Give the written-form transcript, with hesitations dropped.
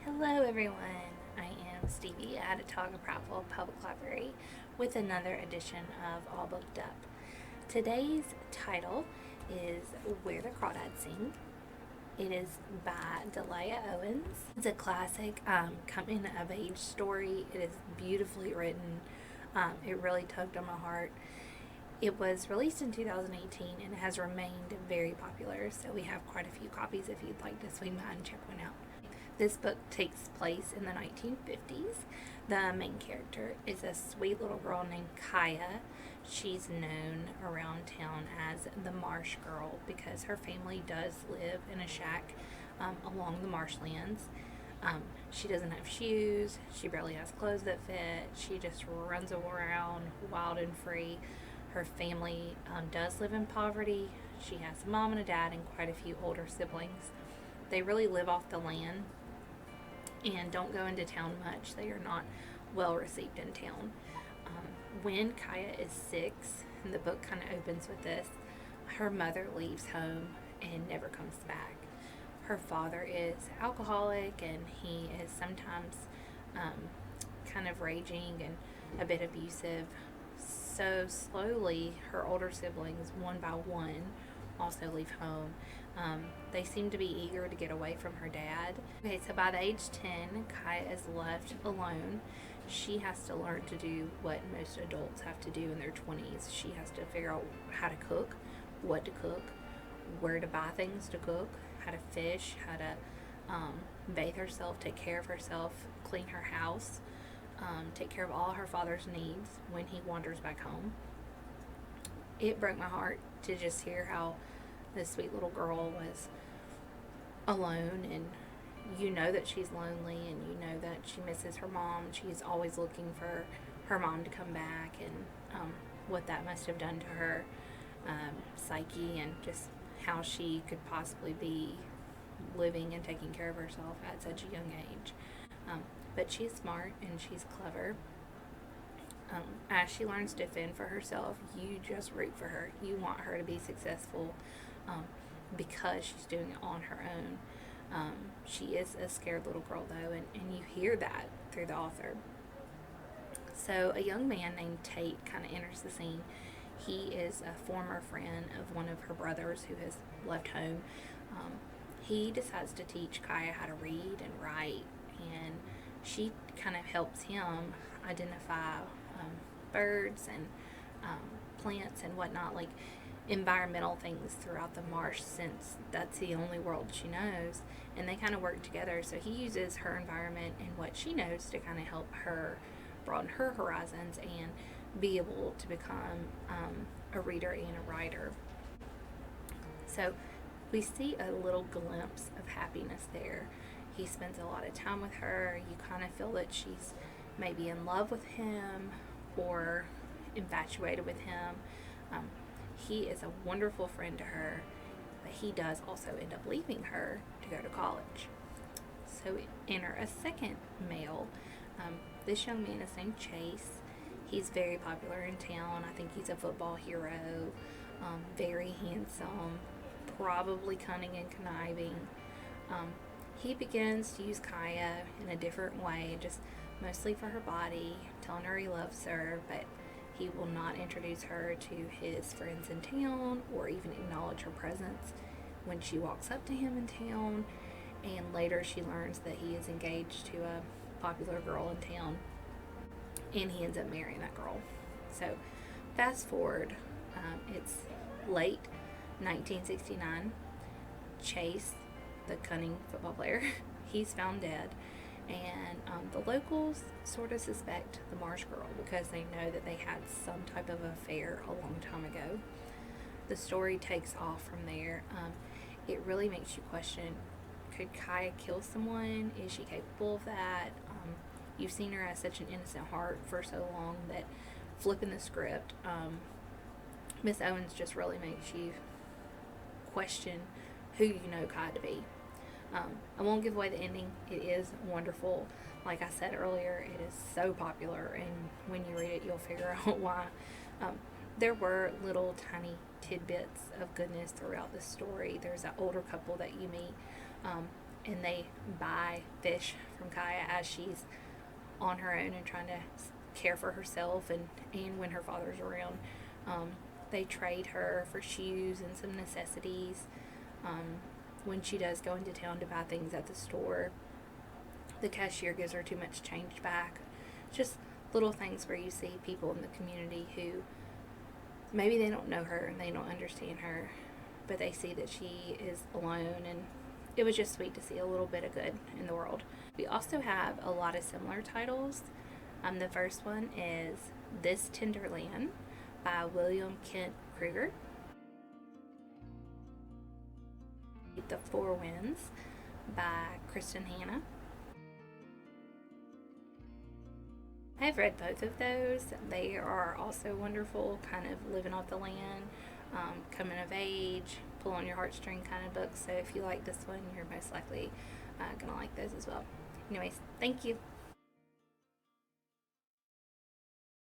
Hello everyone, I am Stevie at Otago Prattville Public Library with another edition of All Booked Up. Today's title is Where the Crawdads Sing. It is by Delia Owens. It's a classic coming of age story. It is beautifully written. It really tugged on my heart. It was released in 2018 and has remained very popular, so we have quite a few copies if you'd like to swing by and check one out. This book takes place in the 1950s. The main character is a sweet little girl named Kaya. She's known around town as the Marsh Girl because her family does live in a shack along the marshlands. She doesn't have shoes. She barely has clothes that fit. She just runs around wild and free. Her family does live in poverty. She has a mom and a dad and quite a few older siblings. They really live off the land and don't go into town much. They are not well received in town. When Kaya is 6, and the book kind of opens with this, her mother leaves home and never comes back. Her father is alcoholic and he is sometimes kind of raging and a bit abusive. So slowly, her older siblings, one by one, also leave home. They seem to be eager to get away from her dad. Okay, so by the age 10, Kaya is left alone. She has to learn to do what most adults have to do in their 20s. She has to figure out how to cook, what to cook, where to buy things to cook, how to fish, how to bathe herself, take care of herself, clean her house, take care of all her father's needs when he wanders back home. It broke my heart to just hear how this sweet little girl was alone, and you know that she's lonely and you know that she misses her mom. She's always looking for her mom to come back, and what that must have done to her psyche and just how she could possibly be living and taking care of herself at such a young age. But she's smart and she's clever. As she learns to fend for herself, you just root for her. You want her to be successful because she's doing it on her own. She is a scared little girl, though, and you hear that through the author. So a young man named Tate kind of enters the scene. He is a former friend of one of her brothers who has left home. He decides to teach Kaya how to read and write, and she kind of helps him identify birds and plants and whatnot, like environmental things throughout the marsh, since that's the only world she knows, and they kind of work together. So he uses her environment and what she knows to kind of help her broaden her horizons and be able to become a reader and a writer. So we see a little glimpse of happiness there. He spends a lot of time with her. You kind of feel that she's maybe in love with him or infatuated with him. He is a wonderful friend to her, but he does also end up leaving her to go to college. So we enter a second male. This young man is named Chase. He's very popular in town. I think he's a football hero, very handsome, probably cunning and conniving. He begins to use Kaya in a different way, just mostly for her body, telling her he loves her, but he will not introduce her to his friends in town or even acknowledge her presence when she walks up to him in town. And later she learns that he is engaged to a popular girl in town, and he ends up marrying that girl. So fast forward, it's late 1969. Chase, the cunning football player, he's found dead, and the locals sort of suspect the Marsh Girl because they know that they had some type of affair a long time ago. The story takes off from there. It really makes you question, could Kaya kill someone? Is she capable of that? You've seen her as such an innocent heart for so long that flipping the script, Miss Owens just really makes you question who you know Kaya to be. I won't give away the ending. It is wonderful. Like I said earlier, it is so popular, and when you read it, you'll figure out why. There were little tiny tidbits of goodness throughout the story. There's an older couple that you meet. and they buy fish from Kaya as she's on her own and trying to care for herself and when her father's around. They trade her for shoes and some necessities. When she does go into town to buy things at the store, the cashier gives her too much change back. Just little things where you see people in the community who maybe they don't know her and they don't understand her, but they see that she is alone, and it was just sweet to see a little bit of good in the world. We also have a lot of similar titles. The first one is This Tender Land by William Kent Kruger. The Four Winds by Kristen Hanna. I've read both of those. They are also wonderful, kind of living off the land, coming of age, pull on your heartstring kind of books. So if you like this one, you're most likely going to like those as well. Anyways, thank you.